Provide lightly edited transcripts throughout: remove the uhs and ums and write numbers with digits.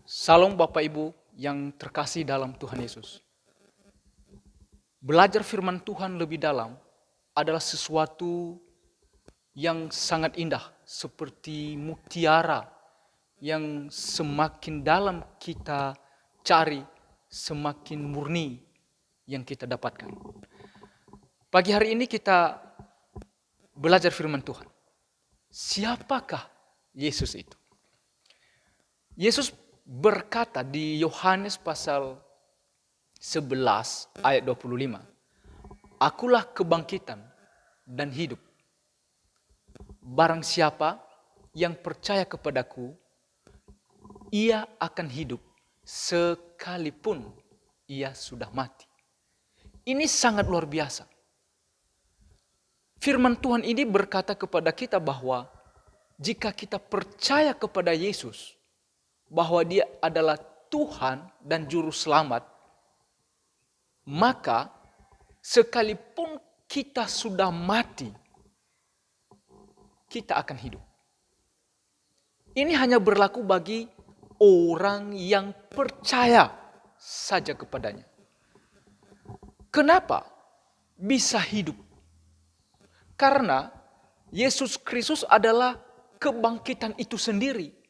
Salam Bapak Ibu yang terkasih dalam Tuhan Yesus. Belajar firman Tuhan lebih dalam adalah sesuatu yang sangat indah, seperti mutiara yang semakin dalam kita cari, semakin murni yang kita dapatkan. Pagi hari ini kita belajar firman Tuhan. Siapakah Yesus itu? Yesus berkata di Yohanes pasal 11 ayat 25, Akulah kebangkitan dan hidup. Barang siapa yang percaya kepadaku, ia akan hidup sekalipun ia sudah mati. Ini sangat luar biasa. Firman Tuhan ini berkata kepada kita bahwa jika kita percaya kepada Yesus, bahwa dia adalah Tuhan dan Juru Selamat, maka sekalipun kita sudah mati, kita akan hidup. Ini hanya berlaku bagi orang yang percaya saja kepadanya. Kenapa bisa hidup? Karena Yesus Kristus adalah kebangkitan itu sendiri.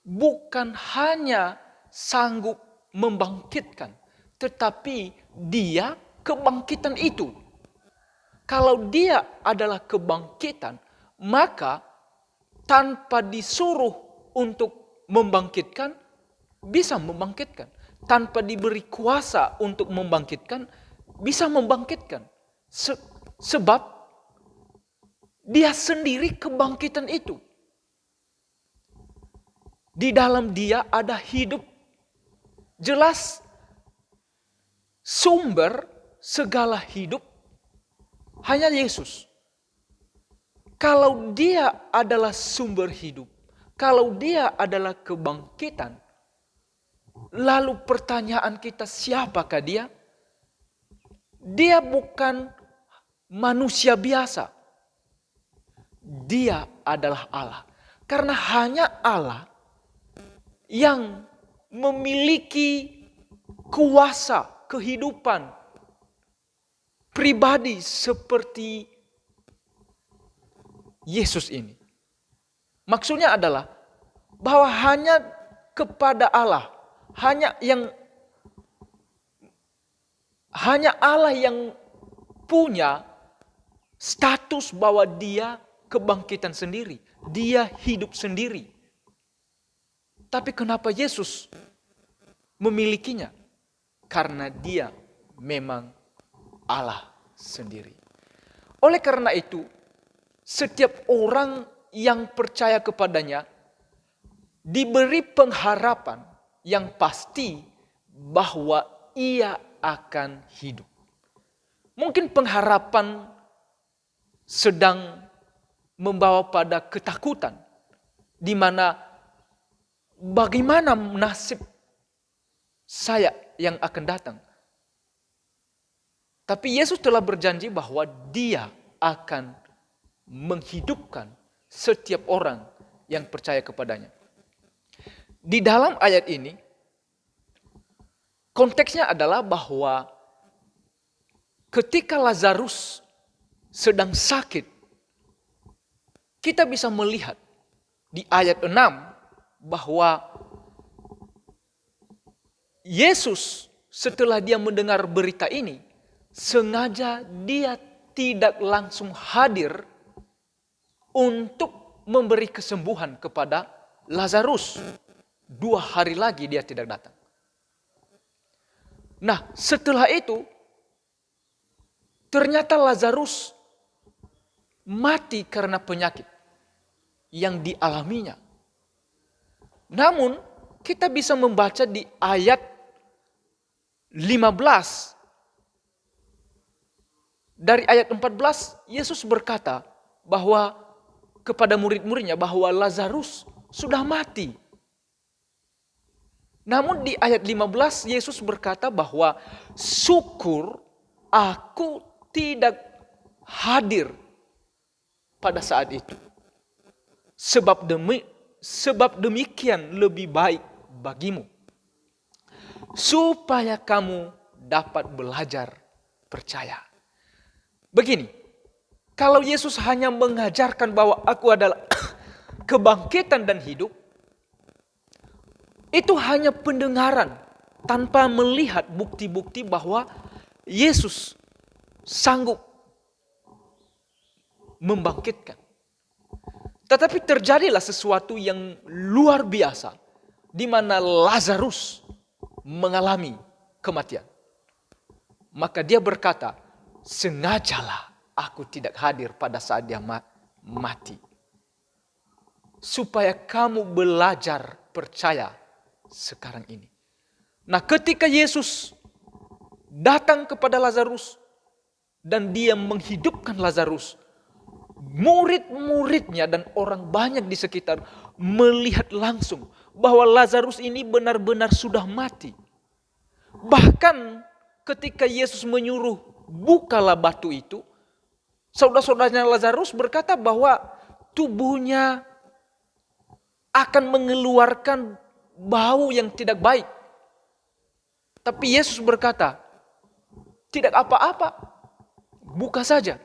Bukan hanya sanggup membangkitkan, tetapi dia kebangkitan itu. Kalau dia adalah kebangkitan, maka tanpa disuruh untuk membangkitkan, bisa membangkitkan. Tanpa diberi kuasa untuk membangkitkan, bisa membangkitkan. Sebab dia sendiri kebangkitan itu. Di dalam dia ada hidup. Jelas sumber segala hidup hanya Yesus. Kalau dia adalah sumber hidup, kalau dia adalah kebangkitan, lalu pertanyaan kita, siapakah dia? Dia bukan manusia biasa. Dia adalah Allah. Karena hanya Allah yang memiliki kuasa kehidupan pribadi seperti Yesus ini. Maksudnya adalah bahwa hanya kepada Allah, hanya Allah yang punya status bahwa dia kebangkitan sendiri, dia hidup sendiri. Tapi kenapa Yesus memilikinya? Karena dia memang Allah sendiri. Oleh karena itu, setiap orang yang percaya kepadanya diberi pengharapan yang pasti bahwa ia akan hidup. Mungkin pengharapan sedang membawa pada ketakutan, di mana bagaimana nasib saya yang akan datang. Tapi Yesus telah berjanji bahwa dia akan menghidupkan setiap orang yang percaya kepadanya. Di dalam ayat ini, konteksnya adalah bahwa ketika Lazarus sedang sakit, kita bisa melihat di ayat 6 bahwa Yesus setelah dia mendengar berita ini, sengaja dia tidak langsung hadir untuk memberi kesembuhan kepada Lazarus. 2 hari lagi dia tidak datang. Nah, setelah itu ternyata Lazarus mati karena penyakit yang dialaminya. Namun kita bisa membaca di ayat 15. Dari ayat 14 Yesus berkata bahwa kepada murid-muridnya bahwa Lazarus sudah mati. Namun di ayat 15 Yesus berkata bahwa syukur aku tidak hadir pada saat itu. Sebab demikian lebih baik bagimu, supaya kamu dapat belajar percaya. Begini, kalau Yesus hanya mengajarkan bahwa aku adalah kebangkitan dan hidup, itu hanya pendengaran tanpa melihat bukti-bukti bahwa Yesus sanggup membangkitkan. Tetapi terjadilah sesuatu yang luar biasa di mana Lazarus mengalami kematian. Maka dia berkata, sengajalah aku tidak hadir pada saat dia mati. Supaya kamu belajar percaya sekarang ini. Nah, ketika Yesus datang kepada Lazarus dan dia menghidupkan Lazarus, murid-muridnya dan orang banyak di sekitar melihat langsung bahwa Lazarus ini benar-benar sudah mati. Bahkan ketika Yesus menyuruh bukalah batu itu, saudara-saudaranya Lazarus berkata bahwa tubuhnya akan mengeluarkan bau yang tidak baik. Tapi Yesus berkata, tidak apa-apa, buka saja.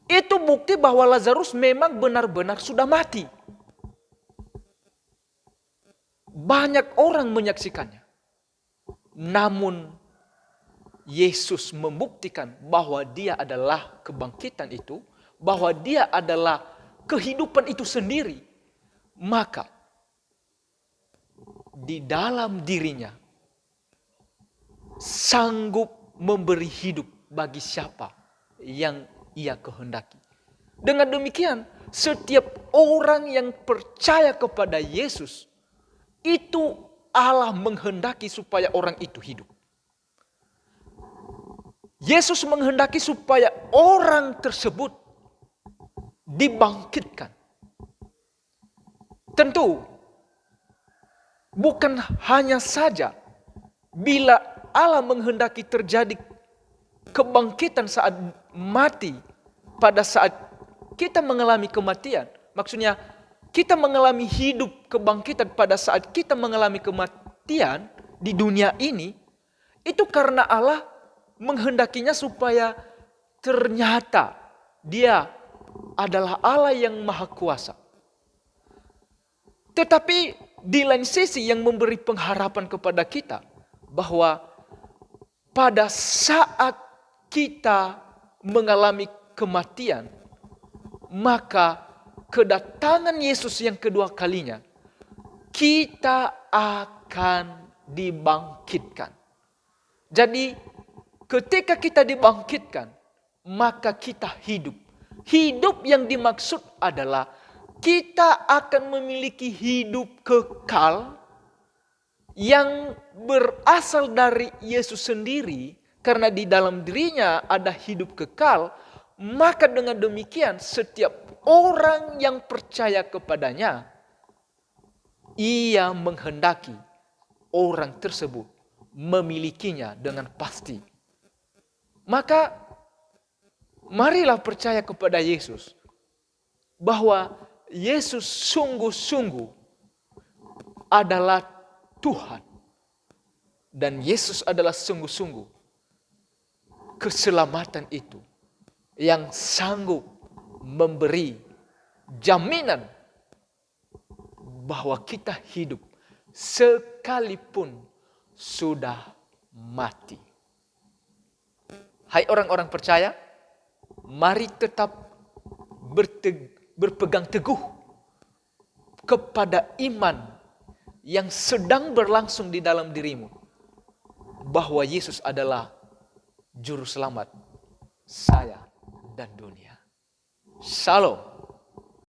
Itu bukti bahwa Lazarus memang benar-benar sudah mati. Banyak orang menyaksikannya. Namun Yesus membuktikan bahwa dia adalah kebangkitan itu, bahwa dia adalah kehidupan itu sendiri. Maka di dalam dirinya sanggup memberi hidup bagi siapa yang ia kehendaki. Dengan demikian, setiap orang yang percaya kepada Yesus, itu Allah menghendaki supaya orang itu hidup. Yesus menghendaki supaya orang tersebut dibangkitkan. Tentu, bukan hanya saja bila Allah menghendaki terjadi kebangkitan saat mati, pada saat kita mengalami kematian. Maksudnya, kita mengalami hidup kebangkitan pada saat kita mengalami kematian di dunia ini, itu karena Allah menghendakinya supaya ternyata dia adalah Allah yang maha kuasa. Tetapi di lain sisi yang memberi pengharapan kepada kita bahwa pada saat kita mengalami kematian, maka kedatangan Yesus yang kedua kalinya, kita akan dibangkitkan. Jadi ketika kita dibangkitkan, maka kita hidup. Hidup yang dimaksud adalah kita akan memiliki hidup kekal yang berasal dari Yesus sendiri. Karena di dalam dirinya ada hidup kekal, maka dengan demikian setiap orang yang percaya kepadanya, ia menghendaki orang tersebut memilikinya dengan pasti. Maka marilah percaya kepada Yesus, bahwa Yesus sungguh-sungguh adalah Tuhan. Dan Yesus adalah sungguh-sungguh keselamatan itu yang sanggup memberi jaminan bahwa kita hidup sekalipun sudah mati. Hai orang-orang percaya, mari tetap berpegang teguh kepada iman yang sedang berlangsung di dalam dirimu, bahwa Yesus adalah Juru Selamat saya dan dunia. Shalom.